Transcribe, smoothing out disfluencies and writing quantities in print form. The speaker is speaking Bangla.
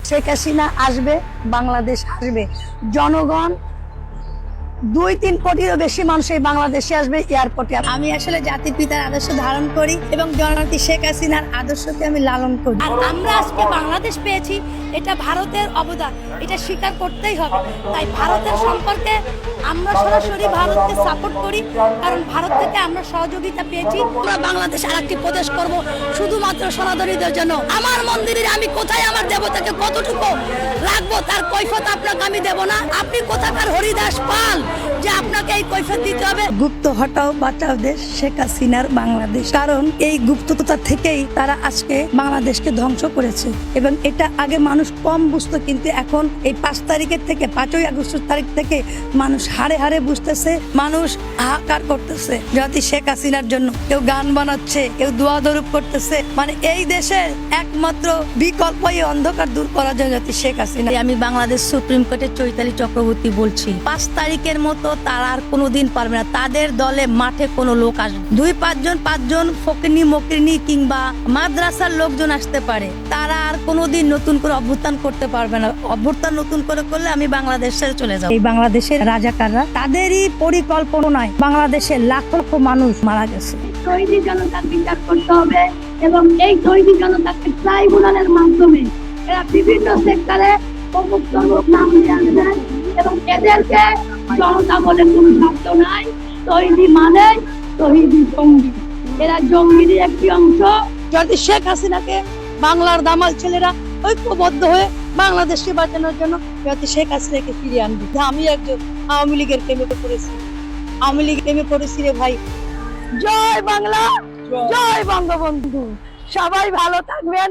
শেখ হাসিনা আসবে, বাংলাদেশ আসবে, জনগণ 2-3 কোটিরও বেশি মানুষ এই বাংলাদেশে আসবে এয়ারপোর্টে। আমি আসলে জাতির পিতার আদর্শ ধারণ করি এবং জননেত্রী শেখ হাসিনার আদর্শকে আমি লালন করি। আর আমরা আজকে বাংলাদেশ পেয়েছি, এটা ভারতের অবদান, এটা স্বীকার করতেই হবে। তাই ভারতের সম্পর্কে আমরা সরাসরি ভারতকে সাপোর্ট করি, কারণ ভারত থেকে আমরা সহযোগিতা পেয়েছি। আমরা বাংলাদেশ আরেকটি প্রদেশ করব শুধুমাত্র সনাতনীদের জন্য। আমার মন্দিরে আমি কোথায় আমার দেবতাকে কতটুকু রাখবো তার কৈফিয়ত আপনাকে আমি দেব না। আপনি কোথাকার হরিদাস পাল যে আপনাকে এই কৈফিয়ত দিতে হবে? গুপ্ত হটাও বাঁচাও দেশ শেখ হাসিনার বাংলাদেশ। কারণ এই গুপ্ততা থেকেই তারা আজকে বাংলাদেশকে ধ্বংস করেছে এবং এটা আগে মানুষ কম বুঝতো, কিন্তু এখন এই 5 তারিখের থেকে 5ই আগস্ট তারিখ থেকে মানুষ হাড়ে হাড়ে বুঝতেছে, মানুষ হাহাকার করতেছে জাতি শেখ হাসিনার জন্য। কেউ গান বানাচ্ছে, কেউ দোয়া দরুদ করতেছে। মানে এই দেশের একমাত্র বিকল্প এই অন্ধকার দূর করার জন্য জাতি শেখ হাসিনা। আমি বাংলাদেশ সুপ্রিম কোর্টের চৈতালি চক্রবর্তী বলছি, 5 তারিখের মতো তারা আর কোনোদিন পারবে না। তাদের দলে মাঠে কোনো লোক আসবে, 2-5জন ফকিনি মকিনি কিংবা মাদ্রাসার লোকজন আসতে পারে, তারা আর কোনোদিন নতুন করে অভ্যুত্থান করতে পারবে না। অভ্যুত্থান নতুন করে করলে আমি বাংলাদেশ ছেড়ে চলে যাব। এই বাংলাদেশের রাজাকাররা, তাদেরই পরিকল্পনায় বাংলাদেশের লাখ লক্ষ মানুষ মারা গেছে। তৈরি জনতার বিচার করতে হবে এবং এই তৈরি জনতাকে ট্রাইব্যুনালের মাধ্যমে এরা বিভিন্ন সেক্টরে অমুক্ত লোক নাম দিয়ে আনবেন এবং এদেরকে জনতা বলে কোনো শব্দ নাই। তৈরি মানে তৈরি জঙ্গি, এরা জঙ্গিরই একটি অংশ। যদি শেখ হাসিনাকে বাংলার দামাল ছেলেরা ঐক্যবদ্ধ হয়ে বাংলাদেশকে বাঁচানোর জন্য যদি শেখ হাসিনাকে ফিরিয়ে আনবে। আমি একজন আওয়ামী লীগের প্রেমে পড়েছি, আওয়ামী লীগের প্রেমে পড়েছি রে ভাই। জয় বাংলা, জয় বঙ্গবন্ধু। সবাই ভালো থাকবেন।